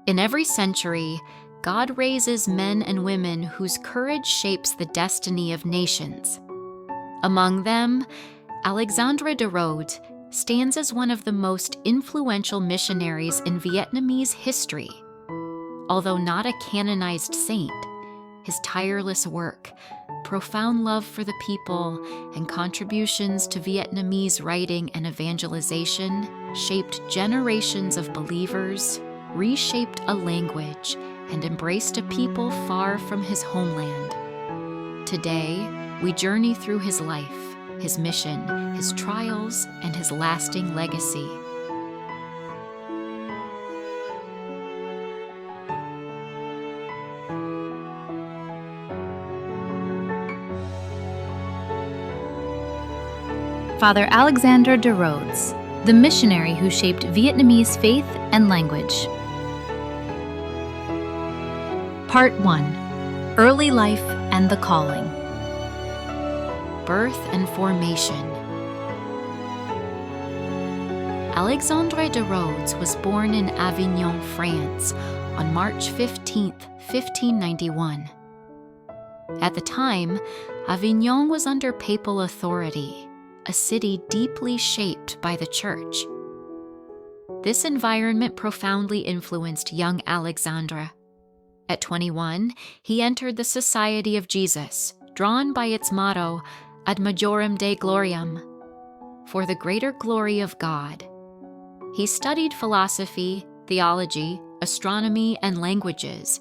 In every century, God raises men and women whose courage shapes the destiny of nations. Among them, Alexandre de Rhodes stands as one of the most influential missionaries in Vietnamese history. Although not a canonized saint, his tireless work, profound love for the people, and contributions to Vietnamese writing and evangelization shaped generations of believers, reshaped a language, and embraced a people far from his homeland. Today, we journey through his life, his mission, his trials, and his lasting legacy. Father Alexandre de Rhodes, the missionary who shaped Vietnamese faith and language. Part 1. Early Life and the Calling. Birth and formation. Alexandre de Rhodes was born in Avignon, France, on March 15, 1591. At the time, Avignon was under papal authority, a city deeply shaped by the Church. This environment profoundly influenced young Alexandre. At 21, he entered the Society of Jesus, drawn by its motto, Ad Majorem Dei Gloriam, for the greater glory of God. He studied philosophy, theology, astronomy, and languages,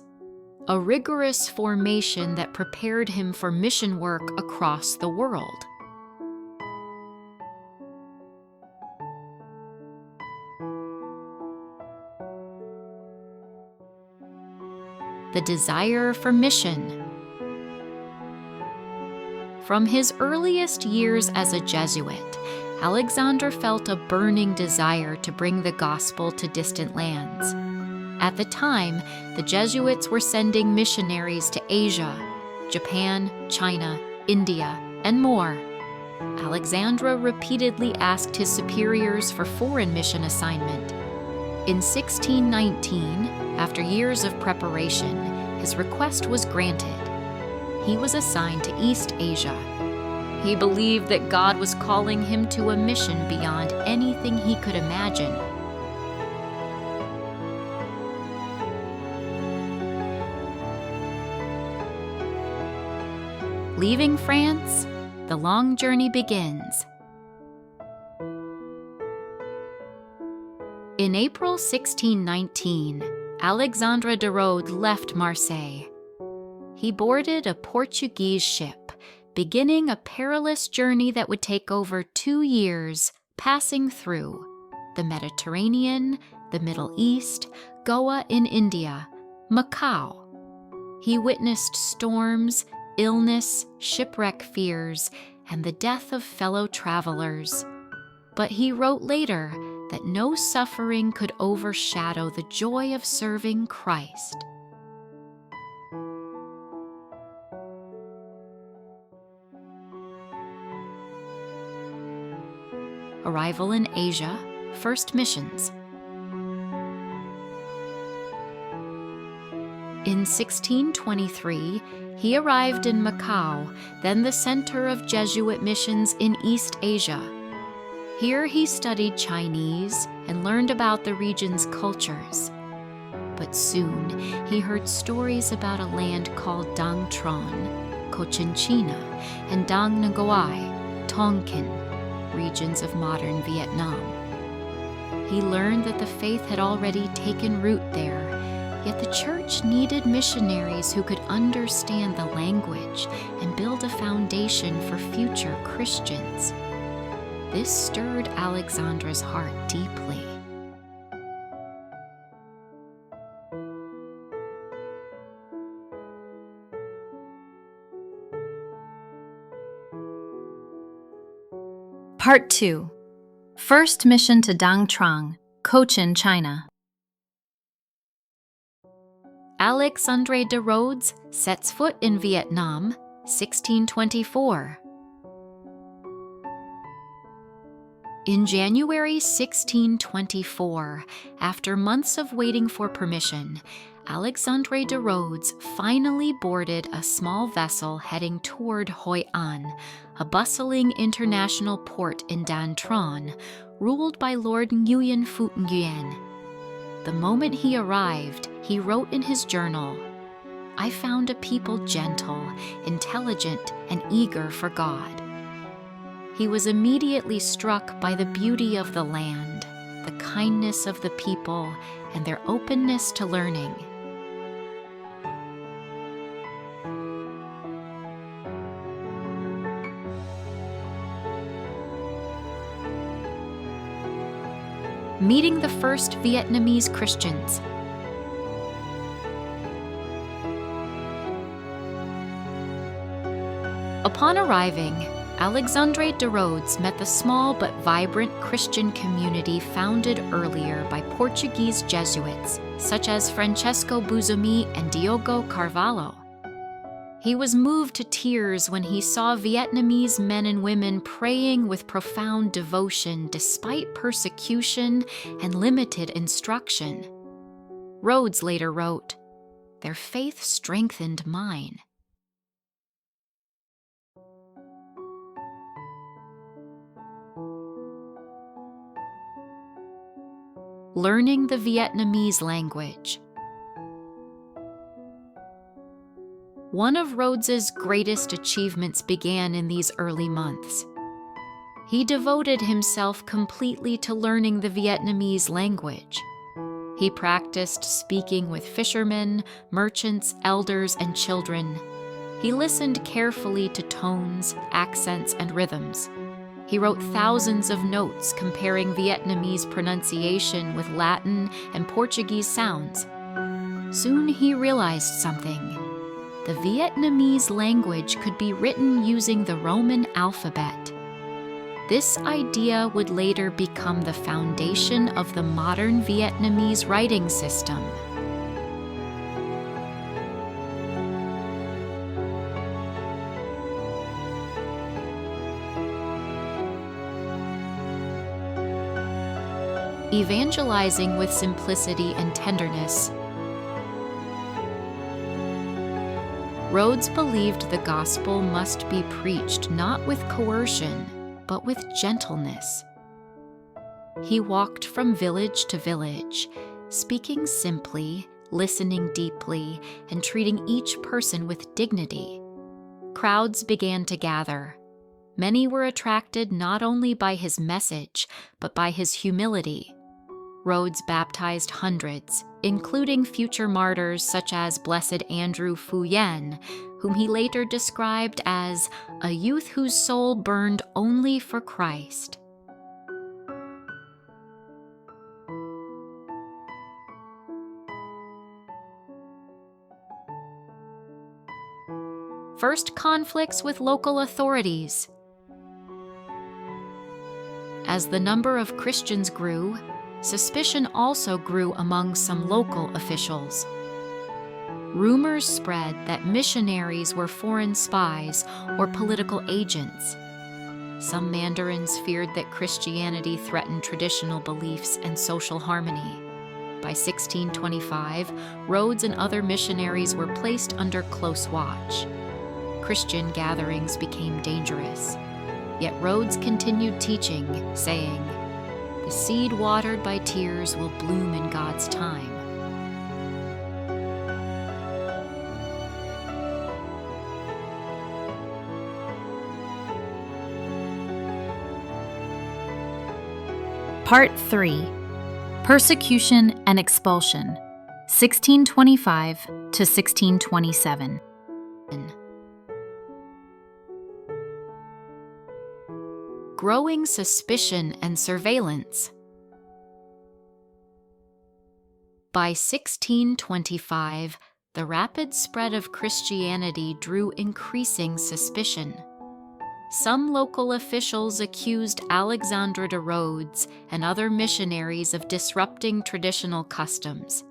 a rigorous formation that prepared him for mission work across the world. The desire for mission. From his earliest years as a Jesuit, Alexandre felt a burning desire to bring the gospel to distant lands. At the time, the Jesuits were sending missionaries to Asia, Japan, China, India, and more. Alexandre repeatedly asked his superiors for foreign mission assignment. In 1619, after years of preparation, his request was granted. He was assigned to East Asia. He believed that God was calling him to a mission beyond anything he could imagine. Leaving France, the long journey begins. In April 1619, Alexandre de Rhodes left Marseille. He boarded a Portuguese ship, beginning a perilous journey that would take over 2 years, passing through the Mediterranean, the Middle East, Goa in India, Macau. He witnessed storms, illness, shipwreck fears, and the death of fellow travelers. But he wrote later that no suffering could overshadow the joy of serving Christ. Arrival in Asia, first missions. In 1623, he arrived in Macau, then the center of Jesuit missions in East Asia. Here he studied Chinese and learned about the region's cultures. But soon he heard stories about a land called Đàng Trong, Cochinchina, and Đàng Ngoài, Tonkin, regions of modern Vietnam. He learned that the faith had already taken root there, yet the church needed missionaries who could understand the language and build a foundation for future Christians. This stirred Alexandre's heart deeply. Part 2. First mission to Đàng Trong, Cochin, China. Alexandre de Rhodes sets foot in Vietnam, 1624. In January 1624, after months of waiting for permission, Alexandre de Rhodes finally boarded a small vessel heading toward Hoi An, a bustling international port in Đàng Trong, ruled by Lord Nguyen Phuc Nguyen. The moment he arrived, he wrote in his journal, "I found a people gentle, intelligent, and eager for God." He was immediately struck by the beauty of the land, the kindness of the people, and their openness to learning. Meeting the first Vietnamese Christians. Upon arriving, Alexandre de Rhodes met the small but vibrant Christian community founded earlier by Portuguese Jesuits, such as Francesco Buzumi and Diogo Carvalho. He was moved to tears when he saw Vietnamese men and women praying with profound devotion despite persecution and limited instruction. Rhodes later wrote, "Their faith strengthened mine." Learning the Vietnamese language. One of Rhodes's greatest achievements began in these early months. He devoted himself completely to learning the Vietnamese language. He practiced speaking with fishermen, merchants, elders, and children. He listened carefully to tones, accents, and rhythms. He wrote thousands of notes comparing Vietnamese pronunciation with Latin and Portuguese sounds. Soon he realized something. The Vietnamese language could be written using the Roman alphabet. This idea would later become the foundation of the modern Vietnamese writing system. Evangelizing with simplicity and tenderness. Rhodes believed the gospel must be preached not with coercion, but with gentleness. He walked from village to village, speaking simply, listening deeply, and treating each person with dignity. Crowds began to gather. Many were attracted not only by his message, but by his humility. Rhodes baptized hundreds, including future martyrs such as Blessed Andrew Phu Yen, whom he later described as a youth whose soul burned only for Christ. First conflicts with local authorities. As the number of Christians grew, suspicion also grew among some local officials. Rumors spread that missionaries were foreign spies or political agents. Some mandarins feared that Christianity threatened traditional beliefs and social harmony. By 1625, Rhodes and other missionaries were placed under close watch. Christian gatherings became dangerous. Yet Rhodes continued teaching, saying, "The seed watered by tears will bloom in God's time." Part 3. Persecution and Expulsion, 1625 to 1627. Growing suspicion and surveillance. By 1625, the rapid spread of Christianity drew increasing suspicion. Some local officials accused Alexandre de Rhodes and other missionaries of disrupting traditional customs.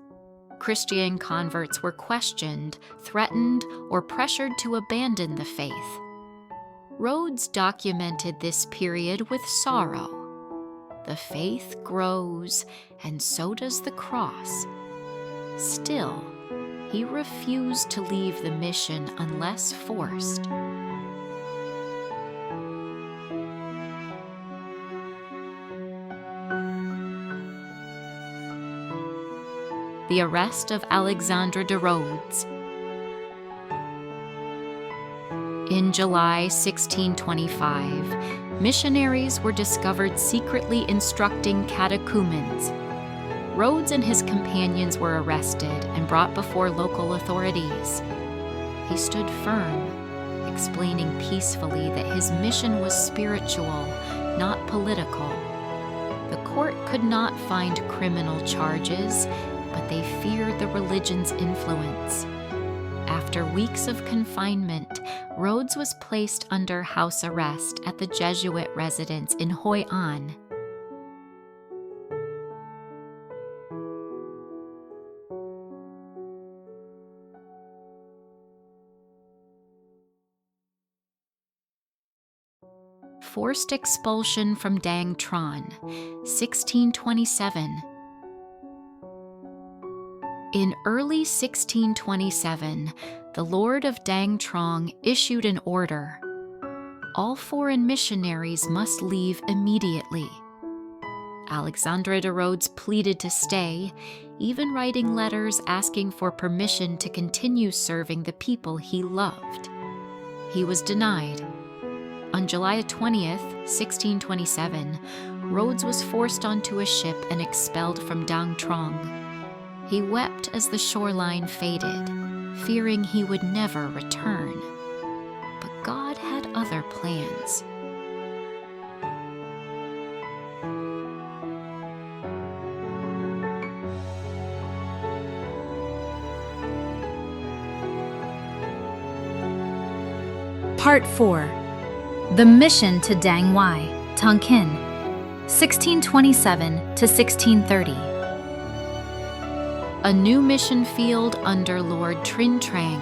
Christian converts were questioned, threatened, or pressured to abandon the faith. Rhodes documented this period with sorrow. the faith grows, and so does the cross. Still, he refused to leave the mission unless forced. The arrest of Alexandre de Rhodes. In July 1625, missionaries were discovered secretly instructing catechumens. Rhodes and his companions were arrested and brought before local authorities. He stood firm, explaining peacefully that his mission was spiritual, not political. The court could not find criminal charges, but they feared the religion's influence. After weeks of confinement, Rhodes was placed under house arrest at the Jesuit residence in Hoi An. Forced expulsion from Đàng Trong, 1627. In early 1627, the Lord of Đàng Trong issued an order. All foreign missionaries must leave immediately. Alexandre de Rhodes pleaded to stay, even writing letters asking for permission to continue serving the people he loved. He was denied. On July 20th, 1627, Rhodes was forced onto a ship and expelled from Đàng Trong. He wept as the shoreline faded, fearing he would never return. But God had other plans. Part 4. The Mission to Đàng Ngoài, Tonkin, 1627 to 1630. A new mission field under Lord Trinh Trang.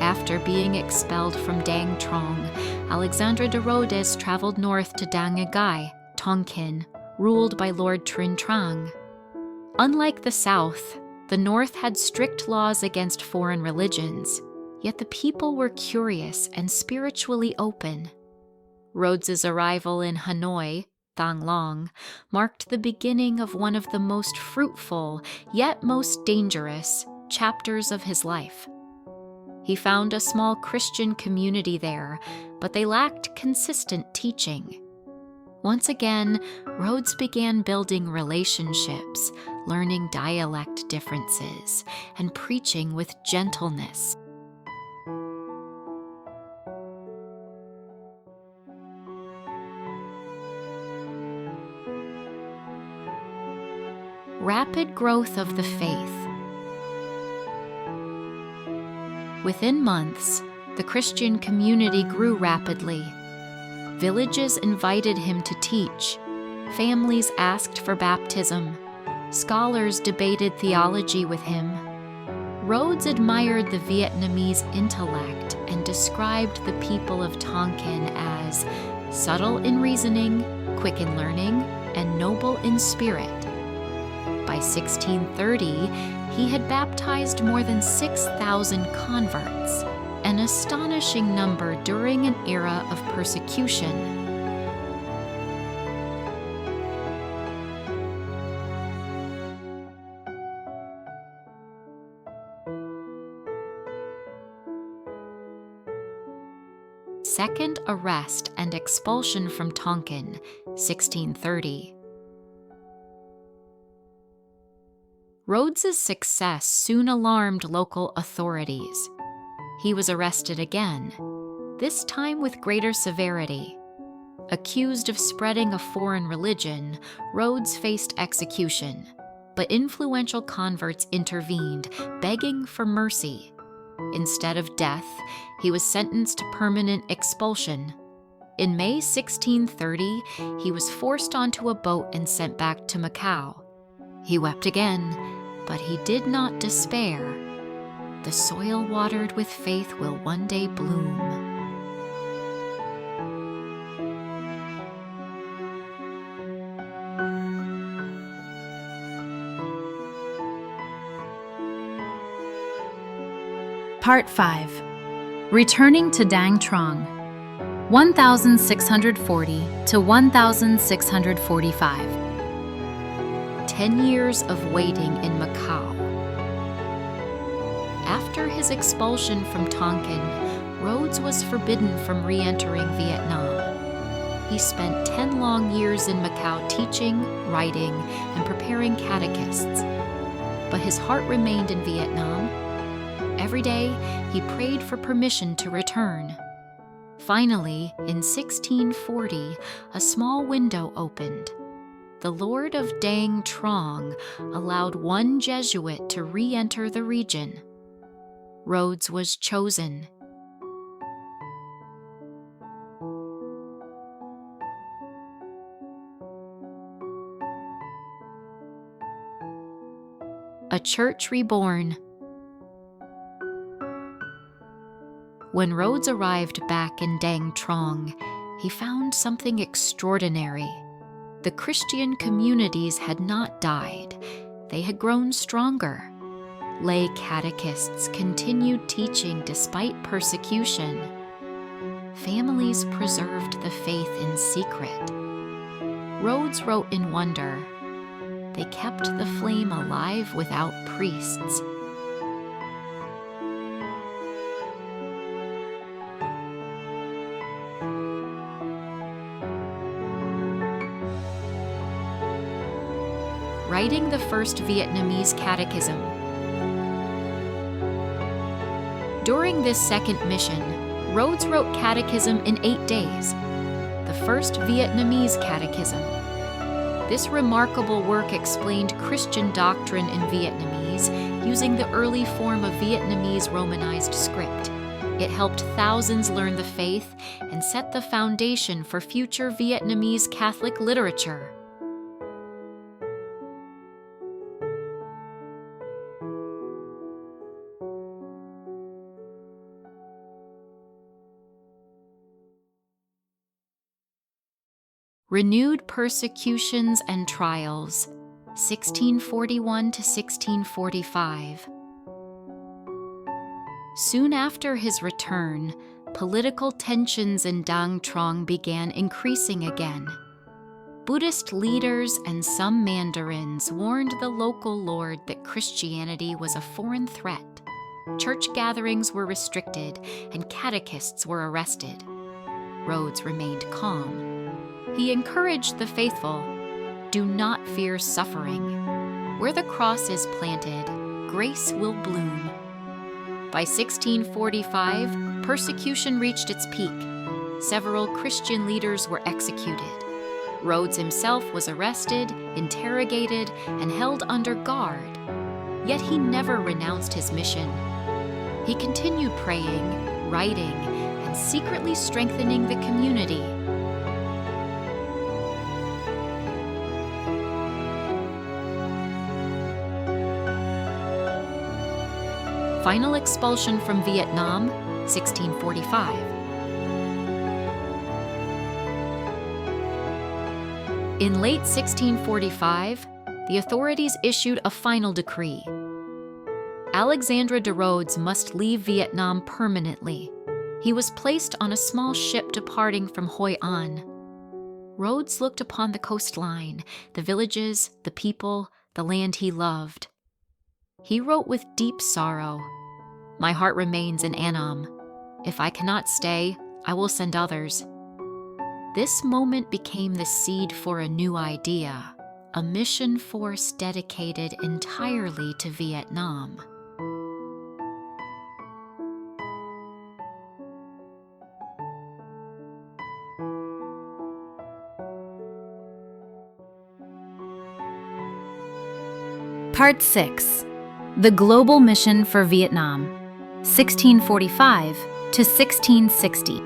After being expelled from Đàng Trong, Alexandre de Rhodes traveled north to Đàng Ngoài, Tonkin, ruled by Lord Trinh Trang. Unlike the south, the north had strict laws against foreign religions, yet the people were curious and spiritually open. Rhodes's arrival in Hanoi, Thang Long, marked the beginning of one of the most fruitful, yet most dangerous, chapters of his life. He found a small Christian community there, but they lacked consistent teaching. Once again, Rhodes began building relationships, learning dialect differences, and preaching with gentleness. Rapid growth of the faith. Within months, the Christian community grew rapidly. Villages invited him to teach. Families asked for baptism. Scholars debated theology with him. Rhodes admired the Vietnamese intellect and described the people of Tonkin as subtle in reasoning, quick in learning, and noble in spirit. By 1630, he had baptized more than 6,000 converts, an astonishing number during an era of persecution. Second arrest and expulsion from Tonkin, 1630. Rhodes's success soon alarmed local authorities. He was arrested again, this time with greater severity. Accused of spreading a foreign religion, Rhodes faced execution, but influential converts intervened, begging for mercy. Instead of death, he was sentenced to permanent expulsion. In May 1630, he was forced onto a boat and sent back to Macau. He wept again, but he did not despair. The soil watered with faith will one day bloom. Part 5. Returning to Đàng Trong, 1640 to 1645. 10 years of waiting in Macau. After his expulsion from Tonkin, Rhodes was forbidden from re-entering Vietnam. He spent 10 long years in Macau teaching, writing, and preparing catechists. But his heart remained in Vietnam. Every day, he prayed for permission to return. Finally, in 1640, a small window opened. The Lord of Đàng Trong allowed one Jesuit to re-enter the region. Rhodes was chosen. A church reborn. When Rhodes arrived back in Đàng Trong, he found something extraordinary. The Christian communities had not died. They had grown stronger. Lay catechists continued teaching despite persecution. Families preserved the faith in secret. Rhodes wrote in wonder, "They kept the flame alive without priests." Writing the first Vietnamese catechism. During this second mission, Rhodes wrote catechism in 8 days, the first Vietnamese catechism. This remarkable work explained Christian doctrine in Vietnamese using the early form of Vietnamese romanized script. It helped thousands learn the faith and set the foundation for future Vietnamese Catholic literature. Renewed persecutions and trials, 1641 to 1645. Soon after his return, political tensions in Đàng Trong began increasing again. Buddhist leaders and some mandarins warned the local lord that Christianity was a foreign threat. Church gatherings were restricted and catechists were arrested. Rhodes remained calm. He encouraged the faithful, "Do not fear suffering. Where the cross is planted, grace will bloom." By 1645, persecution reached its peak. Several Christian leaders were executed. Rhodes himself was arrested, interrogated, and held under guard. Yet he never renounced his mission. He continued praying, writing, and secretly strengthening the community. Final expulsion from Vietnam, 1645. In late 1645, the authorities issued a final decree. Alexandre de Rhodes must leave Vietnam permanently. He was placed on a small ship departing from Hoi An. Rhodes looked upon the coastline, the villages, the people, the land he loved. He wrote with deep sorrow, "My heart remains in Annam. If I cannot stay, I will send others." This moment became the seed for a new idea, a mission force dedicated entirely to Vietnam. Part 6. The Global Mission for Vietnam, 1645 to 1660.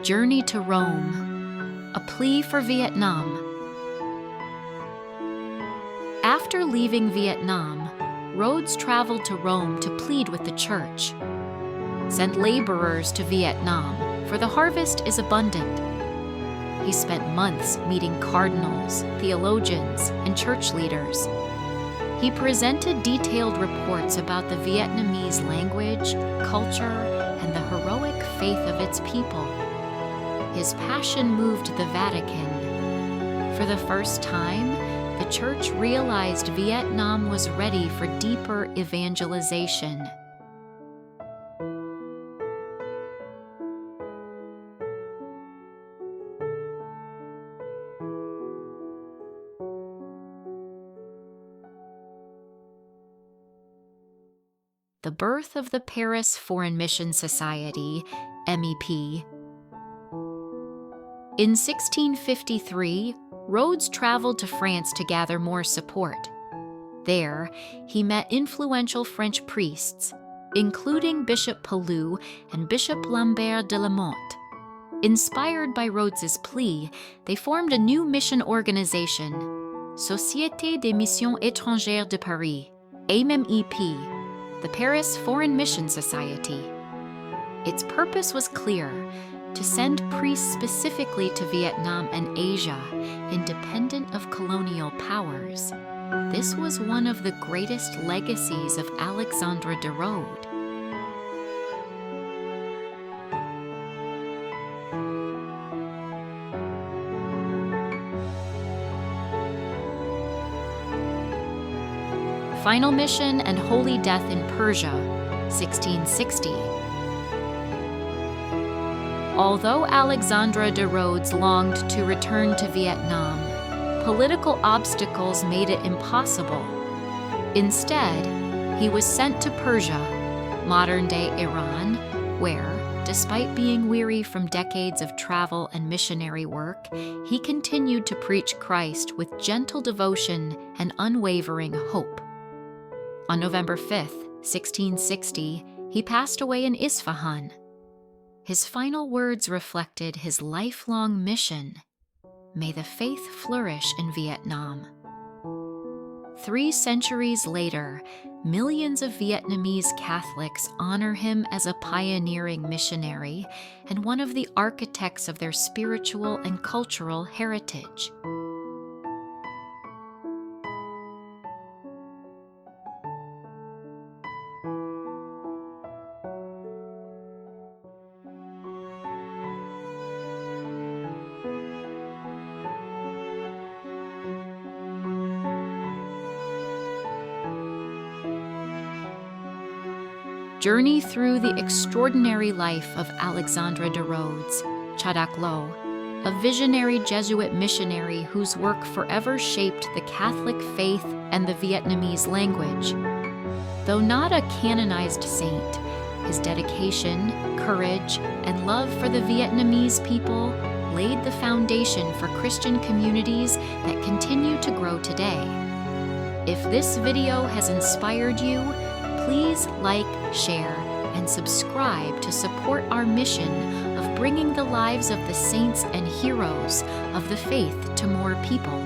Journey to Rome, a plea for Vietnam. After leaving Vietnam, Rhodes traveled to Rome to plead with the church. Send laborers to Vietnam, for the harvest is abundant. He spent months meeting cardinals, theologians, and church leaders. He presented detailed reports about the Vietnamese language, culture, and the heroic faith of its people. His passion moved the Vatican. For the first time, the Church realized Vietnam was ready for deeper evangelization. The birth of the Paris Foreign Mission Society, MEP. In 1653, Rhodes traveled to France to gather more support. There, he met influential French priests, including Bishop Pelloux and Bishop Lambert de la Motte. Inspired by Rhodes's plea, they formed a new mission organization, Société des Missions Étrangères de Paris, MEP, the Paris Foreign Mission Society. Its purpose was clear: to send priests specifically to Vietnam and Asia, independent of colonial powers. This was one of the greatest legacies of Alexandre de Rhodes. Final Mission and Holy Death in Persia, 1660. Although Alexandre de Rhodes longed to return to Vietnam, political obstacles made it impossible. Instead, he was sent to Persia, modern-day Iran, where, despite being weary from decades of travel and missionary work, he continued to preach Christ with gentle devotion and unwavering hope. On November 5, 1660, he passed away in Isfahan. His final words reflected his lifelong mission: may the faith flourish in Vietnam. 3 centuries later, millions of Vietnamese Catholics honor him as a pioneering missionary and one of the architects of their spiritual and cultural heritage. Journey through the extraordinary life of Alexandre de Rhodes, Chadak Lo, a visionary Jesuit missionary whose work forever shaped the Catholic faith and the Vietnamese language. Though not a canonized saint, his dedication, courage, and love for the Vietnamese people laid the foundation for Christian communities that continue to grow today. If this video has inspired you, please like, share, and subscribe to support our mission of bringing the lives of the saints and heroes of the faith to more people.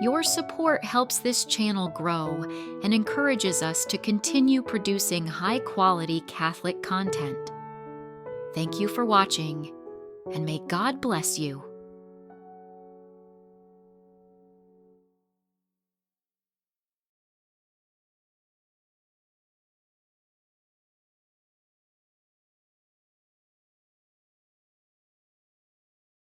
Your support helps this channel grow and encourages us to continue producing high-quality Catholic content. Thank you for watching, and may God bless you.